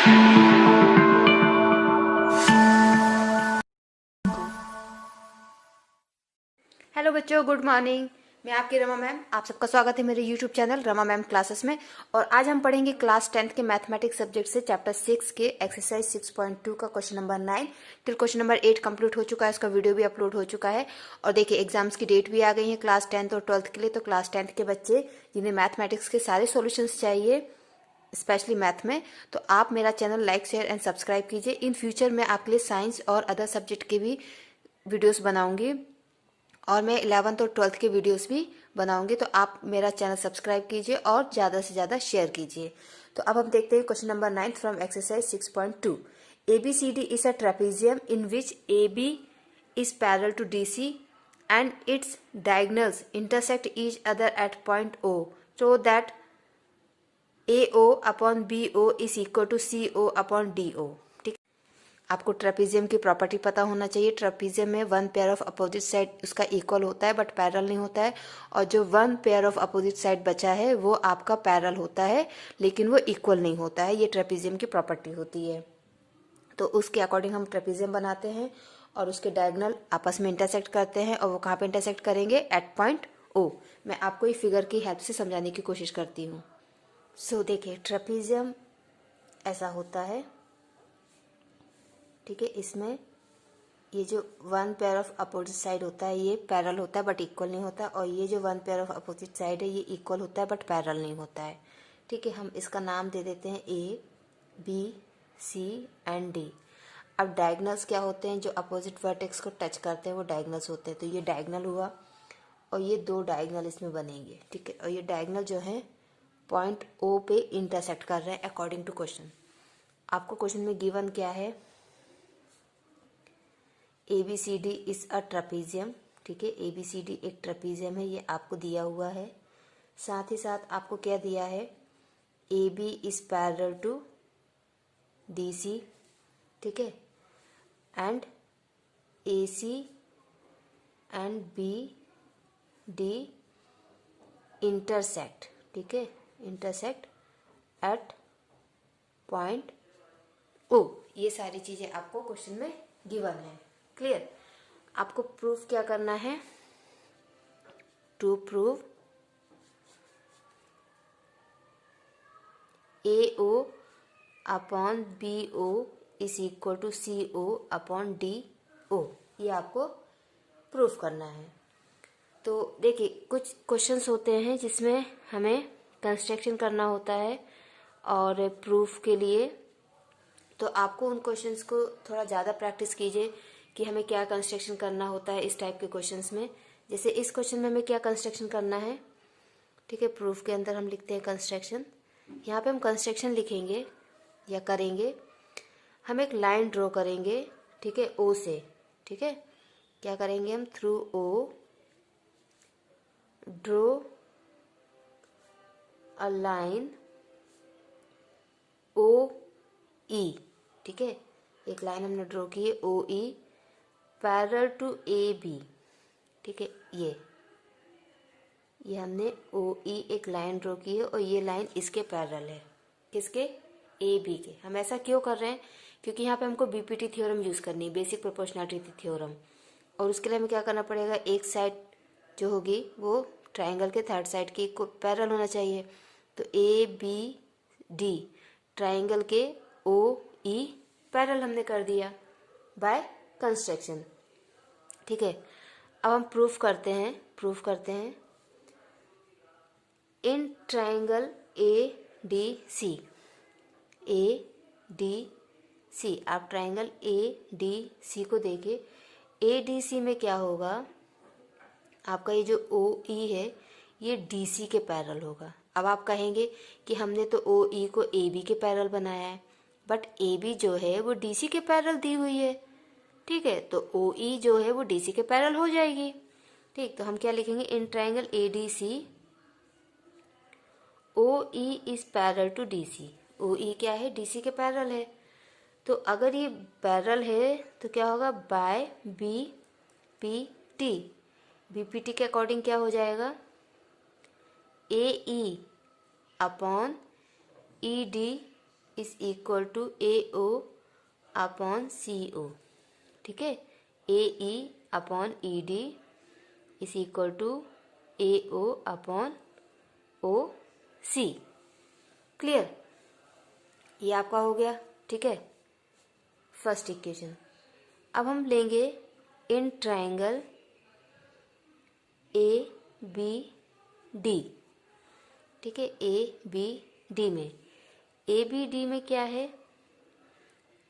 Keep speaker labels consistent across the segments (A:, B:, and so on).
A: Hello बच्चों, good morning. मैं आपकी रमा मैम। आप सबका स्वागत है मेरे YouTube channel Rama ma'am classes में। और आज हम पढ़ेंगे क्लास 10th के मैथमेटिक्स सब्जेक्ट से चैप्टर 6 के एक्सरसाइज 6.2 का question number 9 till question number 8 complete हो चुका है। उसका वीडियो भी अपलोड हो चुका है। और देखिए, एग्जाम्स की डेट भी आ गई है क्लास 10th और 12th के लिए। तो क्लास 10th के बच्चे जिन्हें मैथमेटिक्स के सारे सोल्यूशंस चाहिए, स्पेशली मैथ में, तो आप मेरा channel like share and subscribe कीजिए। इन फ्यूचर मैं आपके लिए साइंस और अदर सब्जेक्ट के भी वीडियोस बनाऊंगी और मैं 11th और 12th के वीडियोस भी बनाऊंगी। तो आप मेरा चैनल सब्सक्राइब कीजिए और ज़्यादा से ज़्यादा शेयर कीजिए। तो अब हम देखते हैं question number 9 from exercise 6.2। ABCD is a trapezium in which AB is parallel to DC and its diagonals intersect each other at point O, so that AO upon BO is equal to CO upon DO। ठीक, आपको trapezium की property पता होना चाहिए। Trapezium में one pair of opposite side उसका equal होता है बट पैरेलल नहीं होता है, और जो one pair of opposite side बचा है वो आपका पैरेलल होता है लेकिन वो इक्वल नहीं होता है। ये ट्रेपेजियम की प्रॉपर्टी होती है। तो उसके अकॉर्डिंग हम ट्रेपेजियम बनाते हैं और उसके डायगोनल आपस में इंटरसेक्ट करते हैं। और वो कहाँ पे इंटरसेक्ट करेंगे? At point O. मैं आपको ये फिगर की हेल्प से समझाने की कोशिश करती हूँ। सो देखिए, ट्रेपेजियम ऐसा होता है, ठीक है। इसमें ये जो one pair of opposite side होता है ये पैरेलल होता है बट इक्वल नहीं होता, और ये जो one pair of opposite side है ये इक्वल होता है बट पैरेलल नहीं होता है। ठीक है, हम इसका नाम दे देते हैं A, B, C and D। अब डायगोनल्स क्या होते हैं? जो अपोजिट वर्टेक्स को टच करते हैं वो डायगोनल्स होते हैं। तो ये डायगोनल हुआ और ये दो डायगोनल इसमें बनेंगे। ठीक है, और ये डायगोनल जो है पॉइंट O पे इंटरसेक्ट कर रहे हैं अकॉर्डिंग टू क्वेश्चन। आपको क्वेश्चन में गिवन क्या है? ABCD is a trapezium. ठीक है, ABCD एक ट्रेपेजियम है, ये आपको दिया हुआ है। साथ ही साथ आपको क्या दिया है? AB is parallel to DC। ठीक है, and AC and BD intersect. ठीक है, इंटरसेक्ट एट पॉइंट O। ये सारी चीजें आपको क्वेश्चन में गिवन है। क्लियर? आपको प्रूफ क्या करना है? To prove AO upon BO is equal to CO upon DO। ये आपको प्रूफ करना है। तो देखिए, कुछ क्वेश्चंस होते हैं जिसमें हमें कंस्ट्रक्शन करना होता है और प्रूफ के लिए। तो आपको उन क्वेश्चंस को थोड़ा ज़्यादा प्रैक्टिस कीजिए कि हमें क्या कंस्ट्रक्शन करना होता है इस टाइप के क्वेश्चंस में। जैसे इस क्वेश्चन में हमें क्या कंस्ट्रक्शन करना है? ठीक है, प्रूफ के अंदर हम लिखते हैं कंस्ट्रक्शन। यहाँ पे हम कंस्ट्रक्शन लिखेंगे या करेंगे, हम एक लाइन ड्रॉ करेंगे। ठीक है, O से। ठीक है, क्या करेंगे हम? Through O draw a line OE। ठीक है, एक लाइन हमने ड्रॉ की है OE पैरेलल टू AB। ठीक है, ये हमने OE एक लाइन ड्रॉ की है और ये लाइन इसके पैरेलल है। किसके? AB के। हम ऐसा क्यों कर रहे हैं? क्योंकि यहाँ पे हमको BPT थ्योरम यूज करनी है, बेसिक प्रोपोर्शनैलिटी थ्योरम। और उसके लिए हमें क्या करना पड़ेगा? एक साइड जो होगी वो ट्राइंगल के थर्ड साइड की को पैरेलल होना चाहिए। तो ABD ट्राइंगल के OE पैरेलल हमने कर दिया बाय कंस्ट्रक्शन। ठीक है, अब हम प्रूफ करते हैं इन ट्राइंगल ADC। आप ट्राइंगल ADC को देखिए। ADC में क्या होगा? आपका ये जो OE है ये DC के पैरेलल होगा। अब आप कहेंगे कि हमने तो OE को AB के पैरेलल बनाया है, बट AB जो है वो DC के पैरेलल दी हुई है। ठीक है, तो OE जो है वो DC के पैरेलल हो जाएगी। ठीक, तो हम क्या लिखेंगे? In triangle ADC OE is parallel to DC। OE क्या है? DC के पैरेलल है। तो अगर ये पैरेलल है तो क्या होगा? By BPT। BPT के अकॉर्डिंग क्या हो जाएगा? AE upon ED is equal to A O upon C O. ठीक है, A E upon E D is equal to A O upon O C. Clear, ये आपका हो गया। ठीक है, फर्स्ट इक्वेशन। अब हम लेंगे in triangle A B D. ठीक है, ए बी डी में, ए बी डी में क्या है,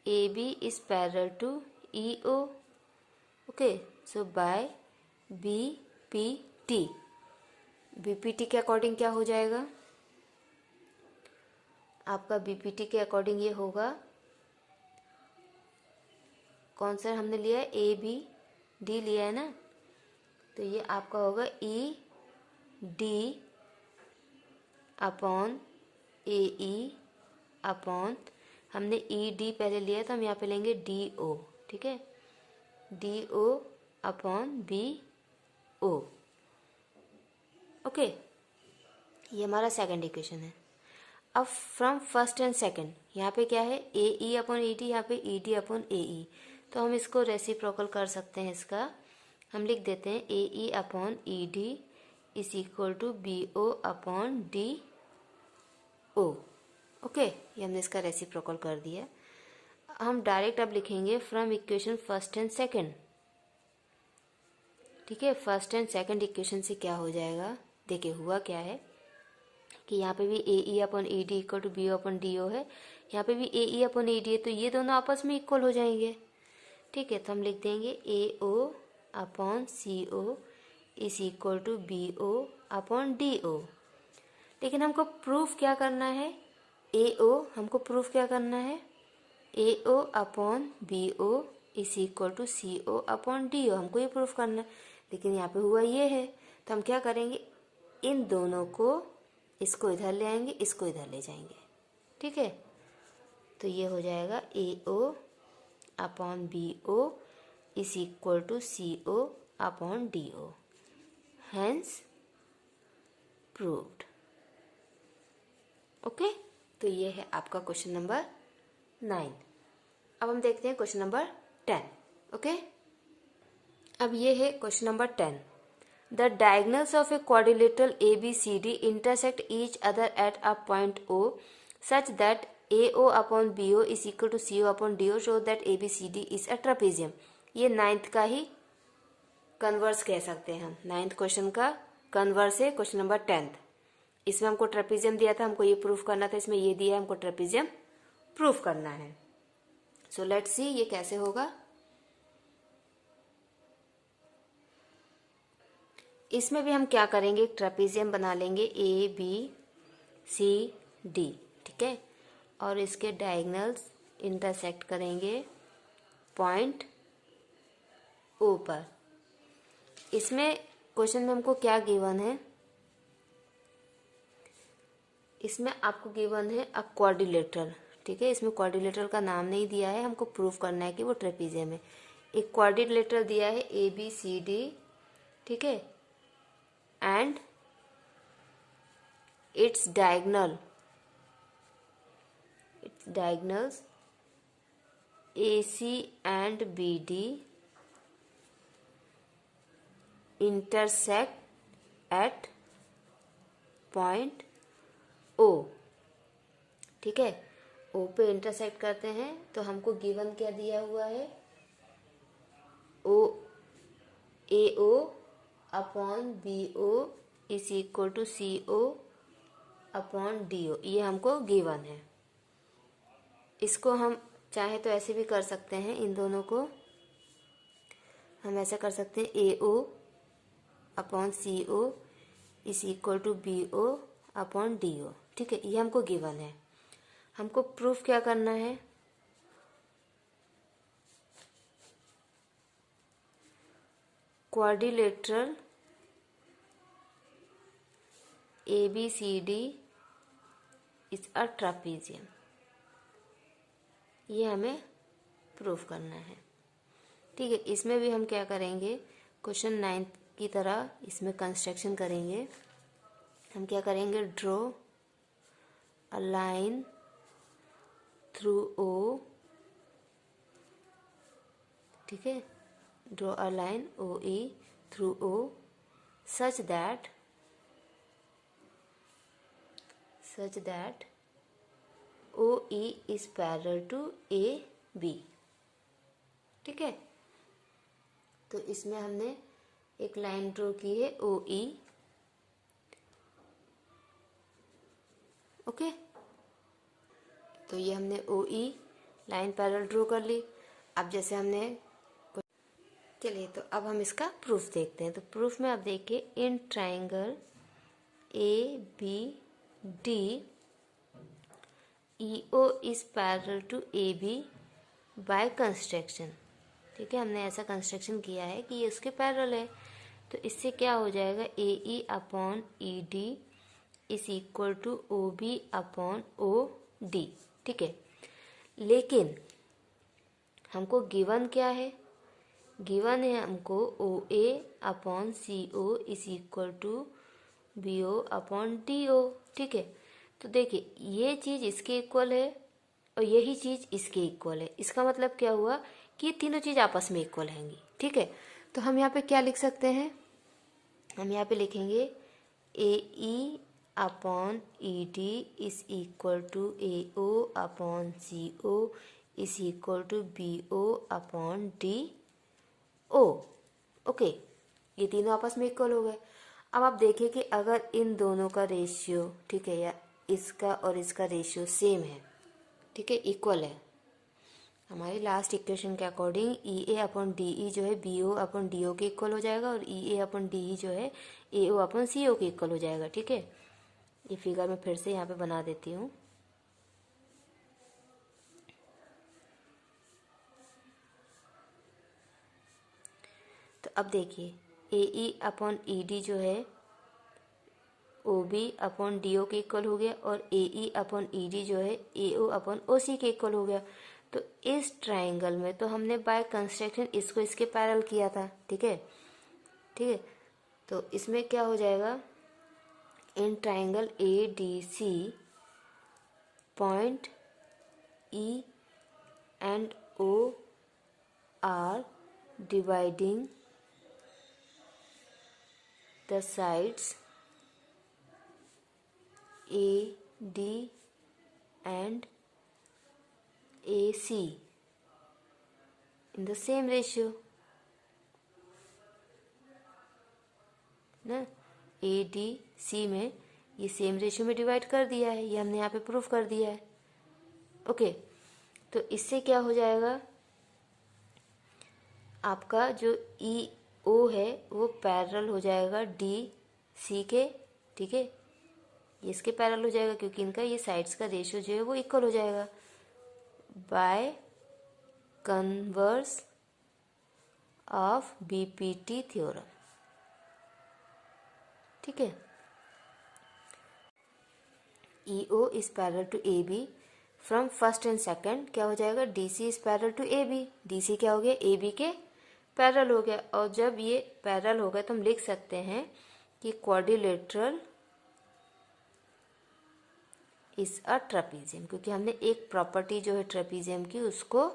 A: A B is parallel to E O. Okay, so by B P T, B P T के अकॉर्डिंग क्या हो जाएगा आपका, बी पी टी के अकॉर्डिंग ये होगा, कौन सा हमने लिया है, ए बी डी लिया है ना, तो ये आपका होगा ई डी अपॉन ए ई अपॉन, हमने ई डी पहले लिया था, हम यहाँ पे लेंगे डी ओ। ठीक है, D O upon B O. Okay, ये हमारा सेकंड इक्वेशन है। अब फ्रॉम फर्स्ट एंड सेकंड, यहाँ पे क्या है, A E upon E D, यहाँ पे ई डी अपॉन ए ई, तो हम इसको रेसिप्रोकल कर सकते हैं। इसका हम लिख देते हैं A E upon E D is equal to B O upon D O. Okay, ये हमने इसका रेसिप्रोकल कर दिया। हम डायरेक्ट अब लिखेंगे from equation first and second. ठीक है, फर्स्ट एंड सेकंड इक्वेशन से क्या हो जाएगा, देखिए हुआ क्या है कि यहाँ पे भी A E upon E D equal to B O upon D O है, यहाँ पे भी A E upon E D है, तो ये दोनों आपस में इक्वल हो जाएंगे। ठीक है, तो हम लिख देंगे A O upon C O is equal to B O upon D O. लेकिन हमको प्रूफ क्या करना है, ए ओ हमको प्रूफ क्या करना है, A O upon B O is equal to C O upon D O, हमको ये प्रूफ करना है। लेकिन यहाँ पे हुआ ये है, तो हम क्या करेंगे, इन दोनों को, इसको इधर ले आएंगे, इसको इधर ले जाएंगे। ठीक है, तो ये हो जाएगा A O upon B O is equal to C O upon D O, hence proved. Okay, तो ये है आपका क्वेश्चन नंबर 9। अब हम देखते हैं क्वेश्चन नंबर 10। ओके, अब ये है question number 10। The diagonals of a quadrilateral A B C D intersect each other at a point O such that A O upon B O is equal to C O upon D O, show that A B C D is a trapezium. ये 9th का ही converse कह सकते हैं हम, 9th question का converse है question number 10th। इसमें हमको ट्रेपेजियम दिया था, हमको ये प्रूफ करना था, इसमें ये दिया है, हमको ट्रेपेजियम प्रूफ करना है। सो लेट्स सी ये कैसे होगा। इसमें भी हम क्या करेंगे, ट्रेपेजियम बना लेंगे ए बी सी डी। ठीक है, और इसके डायगोनल्स इंटरसेक्ट करेंगे पॉइंट ओ पर। इसमें क्वेश्चन में हमको क्या गिवन है, इसमें आपको गिवन है अ क्वाड्रिलेटरल। ठीक है, इसमें क्वाड्रिलेटरल का नाम नहीं दिया है, हमको प्रूफ करना है कि वो ट्रेपेजियम है। एक क्वाड्रिलेटरल दिया है ए बी सी डी। ठीक है, and its diagonals AC and BD intersect at point O। ठीक है, O पे इंटरसेक्ट करते हैं, तो हमको गिवन क्या दिया हुआ है, O A O upon B O is equal to C O upon D O, ये हमको गिवन है। इसको हम चाहे तो ऐसे भी कर सकते हैं, इन दोनों को हम ऐसा कर सकते हैं, A O upon C O is equal to B O upon D O. ठीक है, ये हमको गिवन है। हमको प्रूफ क्या करना है, quadrilateral A B C D is a trapezium, ये हमें प्रूफ करना है। ठीक है, इसमें भी हम क्या करेंगे, क्वेश्चन 9 की तरह इसमें कंस्ट्रक्शन करेंगे। हम क्या करेंगे, draw a line through O, ठीक है, draw a line O E through O such that OE is parallel to AB, ठीक है। तो इसमें हमने एक लाइन ड्रॉ की है OE, ओके। तो ये हमने OE लाइन पैरेलल ड्रॉ कर ली। अब जैसे हमने, चलिए तो अब हम इसका प्रूफ देखते हैं। तो प्रूफ में आप देखिए, in triangle ABD EO is parallel to AB by construction, ठीक है। हमने ऐसा कंस्ट्रक्शन किया है कि ये उसके पैरेलल है। तो इससे क्या हो जाएगा, AE upon ED is equal to OB upon OD, ठीक है। लेकिन हमको गिवन क्या है, गिवन है हमको OA upon CO is equal to BO upon DO, ठीक है। तो देखिए ये चीज़ इसके इक्वल है और यही चीज़ इसके इक्वल है। इसका मतलब क्या हुआ कि ये तीनों चीज़ आपस में इक्वल हैंगी, ठीक है। तो हम यहाँ पे क्या लिख सकते हैं, हम यहाँ पे लिखेंगे AE upon ED is equal to AO upon CO is equal to BO upon DO, okay. ये तीनों आपस में इक्वल हो गए। अब आप देखिए कि अगर इन दोनों का रेशियो, ठीक है, या इसका और इसका रेशियो सेम है, ठीक है, इक्वल है, हमारी लास्ट इक्वेशन के अकॉर्डिंग EA अपॉन DE जो है BO अपॉन DO के इक्वल हो जाएगा और EA अपॉन DE जो है AO अपॉन CO के इक्वल हो जाएगा, ठीक है। ये फिगर मैं फिर से यहाँ पे बना देती हूँ। तो अब देखिए AE अपॉन ED जो है OB अपॉन DO के इक्वल हो गया और AE अपॉन ED जो है AO अपॉन OC के इक्वल हो गया। तो इस ट्राइंगल में तो हमने बाय कंस्ट्रक्शन इसको इसके पैरेलल किया था, ठीक है, ठीक है। तो इसमें क्या हो जाएगा, in triangle ADC point E and O are dividing the sides AD and AC in the same ratio ना, ADC में ये सेम रेशियो में डिवाइड कर दिया है, ये हमने यहाँ पे प्रूफ कर दिया है, ओके। तो इससे क्या हो जाएगा, आपका जो EO है वो पैरेलल हो जाएगा DC के, ठीक है, इसके पैरेलल हो जाएगा क्योंकि इनका ये साइड्स का रेशियो जो है वो इक्वल हो जाएगा by converse of BPT theorem, ठीक है। EO is parallel to AB from first and second, क्या हो जाएगा, DC is parallel to AB, DC क्या हो गया, AB के पैरेलल हो गया। और जब ये पैरेलल हो गया तो हम लिख सकते हैं कि क्वाड्रिलेटरल इज अ ट्रेपीजियम, क्योंकि हमने एक प्रॉपर्टी जो है ट्रेपीजियम की उसको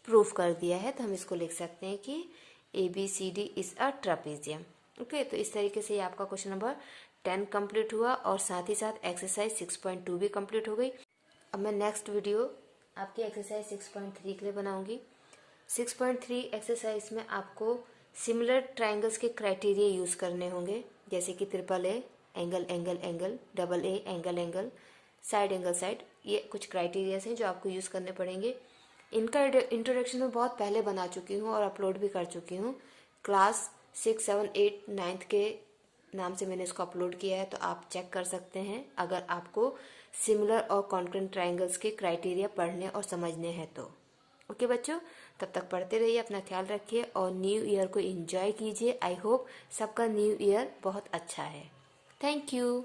A: प्रूफ कर दिया है। तो हम इसको लिख सकते हैं कि ABCD is a trapezium, okay. तो इस तरीके से ये आपका क्वेश्चन नंबर 10 कंप्लीट हुआ और साथ ही साथ एक्सरसाइज 6.2 भी कंप्लीट हो गई। अब मैं नेक्स्ट वीडियो आपकी एक्सरसाइज 6.3 के लिए बनाऊंगी। 6.3 एक्सरसाइज में आपको सिमिलर ट्राइंगल्स के क्राइटेरिया यूज़ करने होंगे, जैसे कि triple A, angle angle angle, double A, angle angle, side angle side. ये कुछ क्राइटेरियाज हैं जो आपको यूज़ करने पड़ेंगे। इनका इंट्रोडक्शन मैं बहुत पहले बना चुकी हूँ और अपलोड भी कर चुकी हूँ। क्लास 6, 7, 8, 9 के नाम से मैंने इसको अपलोड किया है, तो आप चेक कर सकते हैं अगर आपको सिमिलर और कॉन्करेंट ट्राइंगल्स के क्राइटेरिया पढ़ने और समझने हैं तो। ओके बच्चों, तब तक पढ़ते रहिए, अपना ख्याल रखिए और न्यू ईयर को एंजॉय कीजिए। आई होप सबका न्यू ईयर बहुत अच्छा है। Thank you.